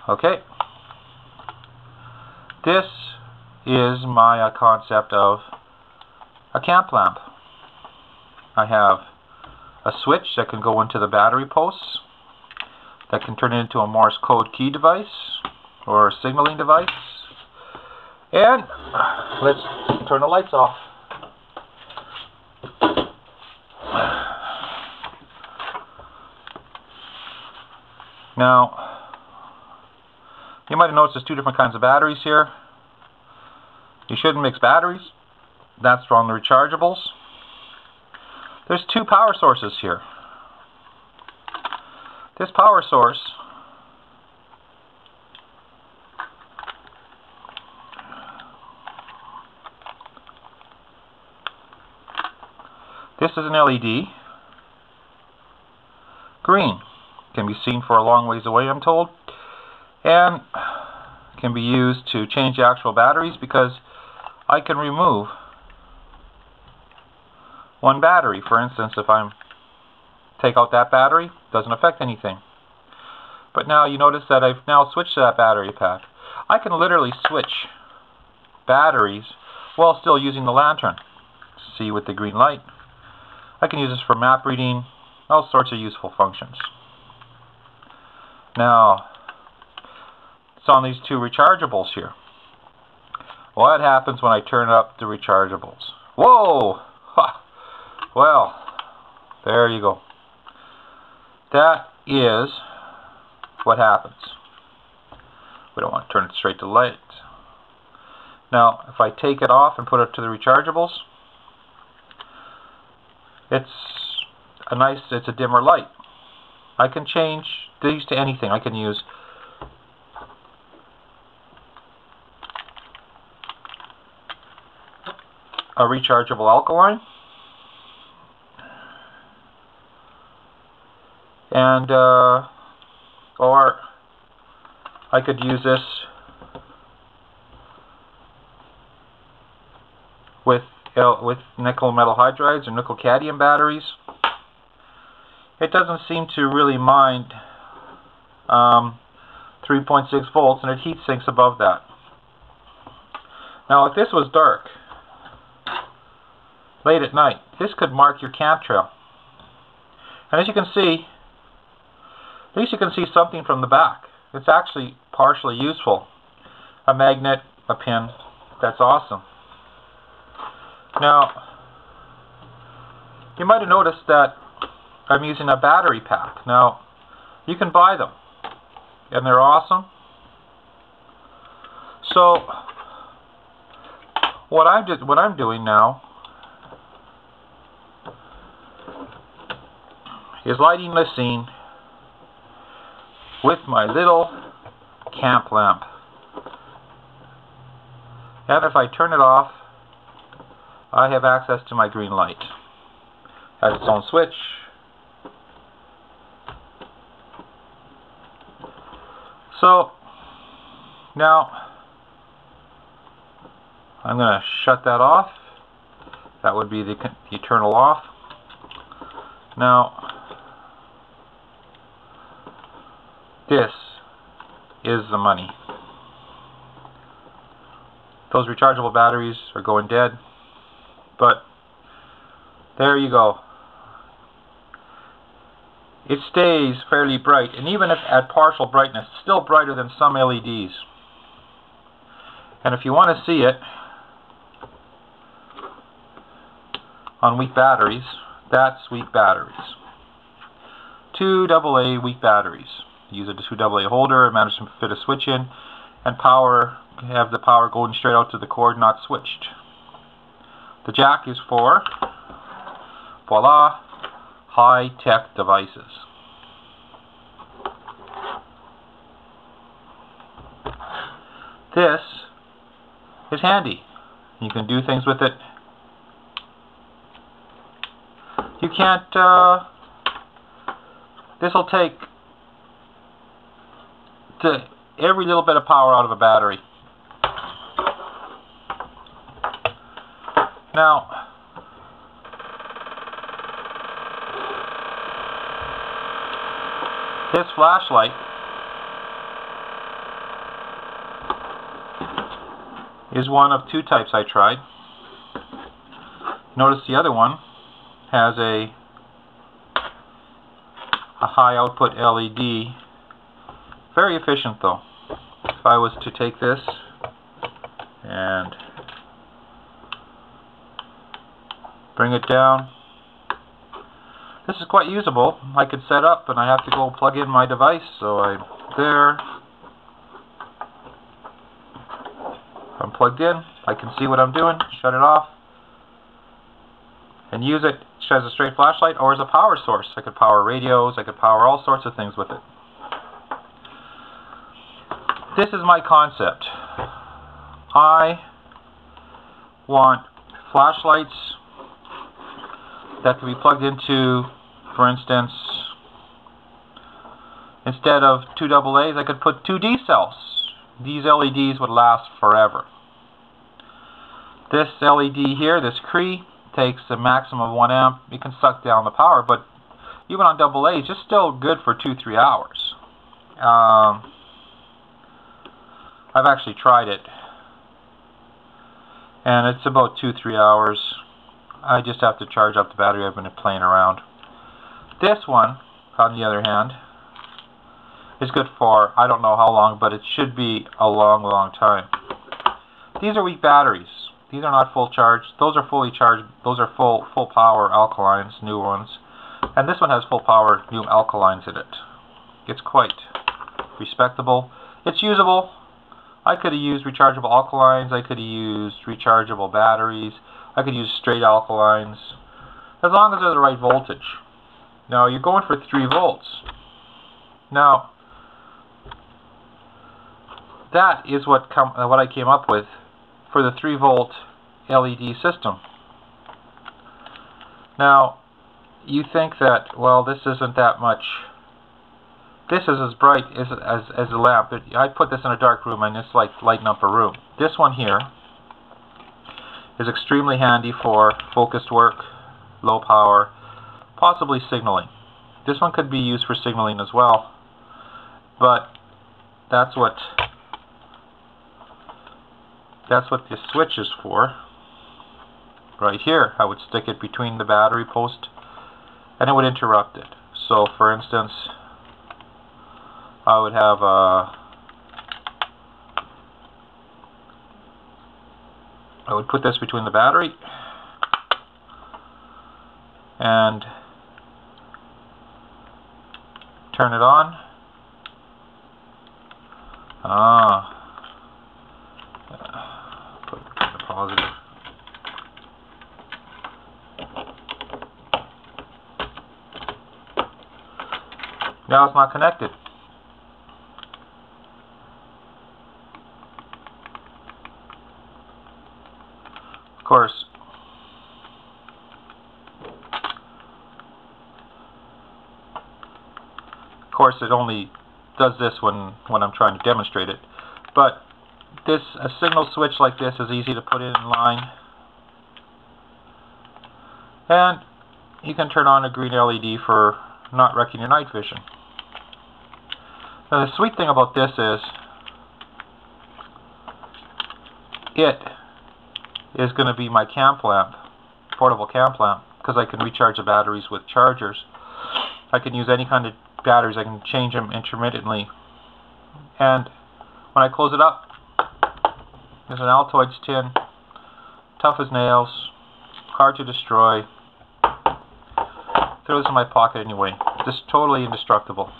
Okay. This is my concept of a camp lamp. I have a switch that can go into the battery posts, that can turn it into a Morse code key device or a signaling device. And let's turn the lights off. Now, you might have noticed there's two different kinds of batteries here. You shouldn't mix batteries. That's from the rechargeables. There's two power sources here. This power source this is an LED. Green. Can be seen for a long ways away, I'm told. And can be used to change the actual batteries, because I can remove one battery. For instance, if I take out that battery, doesn't affect anything. But now you notice that I've now switched to that battery pack. I can literally switch batteries while still using the lantern. See, with the green light. I can use this for map reading, all sorts of useful functions. Now, it's on these two rechargeables here. What happens when I turn up the rechargeables? Whoa! Ha! Well, there you go. That is what happens. We don't want to turn it straight to light. Now, if I take it off and put it to the rechargeables, it's a dimmer light. I can change these to anything. I can use a rechargeable alkaline, and or I could use this with nickel metal hydrides or nickel cadmium batteries. It doesn't seem to really mind 3.6 volts, and it heat sinks above that. Now, if this was dark, late at night, this could mark your camp trail. And as you can see, at least you can see something from the back. It's actually partially useful. A magnet, a pin, that's awesome. Now, you might have noticed that I'm using a battery pack. Now, you can buy them, and they're awesome. So, what I'm doing now is lighting the scene with my little camp lamp. And if I turn it off, I have access to my green light. It has its own switch. So, now, I'm going to shut that off. That would be the eternal off. Now, this is the money. Those rechargeable batteries are going dead, but there you go. It stays fairly bright, and even if at partial brightness, it's still brighter than some LEDs. And if you want to see it on weak batteries, that's weak batteries. 2 AA weak batteries. Use a 2 AA holder, manage to fit a switch in, and have the power going straight out to the cord, not switched. The jack is for, voila, high-tech devices. This is handy. You can do things with it. You can't, this will take every little bit of power out of a battery. Now, this flashlight is one of two types I tried. Notice the other one has a high output LED. Very efficient though. If I was to take this and bring it down, this is quite usable. I could set up and I have to go plug in my device, so I'm plugged in. I can see what I'm doing, shut it off, and use it as a straight flashlight or as a power source. I could power radios, I could power all sorts of things with it. This is my concept. I want flashlights that can be plugged into, for instance, instead of two AA's, I could put two D cells. These LEDs would last forever. This LED here, this Cree, takes a maximum of 1 amp. You can suck down the power, but even on AA's, it's still good for 2-3 hours. I've actually tried it, and it's about 2-3 hours. I just have to charge up the battery. I've been playing around. This one, on the other hand, is good for I don't know how long, but it should be a long time. These are weak batteries. These are not full charge. Those are fully charged. Those are full power alkalines, new ones. And this one has full power new alkalines in it. It's quite respectable. It's usable. I could have used rechargeable alkalines. I could have used rechargeable batteries. I could use straight alkalines, as long as they're the right voltage. Now you're going for 3 volts. Now that is what I came up with for the 3 volt LED system. Now you think that, well, this isn't that much. This is as bright as a lamp. I put this in a dark room and it's like lighting up a room. This one here is extremely handy for focused work, low power, possibly signaling. This one could be used for signaling as well, but that's what this switch is for. Right here, I would stick it between the battery post and it would interrupt it. So for instance, I would have I would put this between the battery and turn it on. Put the positive. Now it's not connected. Of course, it only does this when I'm trying to demonstrate it. But a signal switch like this is easy to put in line, and you can turn on a green LED for not wrecking your night vision. Now the sweet thing about this is it is going to be my camp lamp, portable camp lamp, because I can recharge the batteries with chargers. I can use any kind of batteries. I can change them intermittently. And when I close it up, there's an altoids tin, tough as nails, hard to destroy. Throw this in my pocket anyway. Just totally indestructible.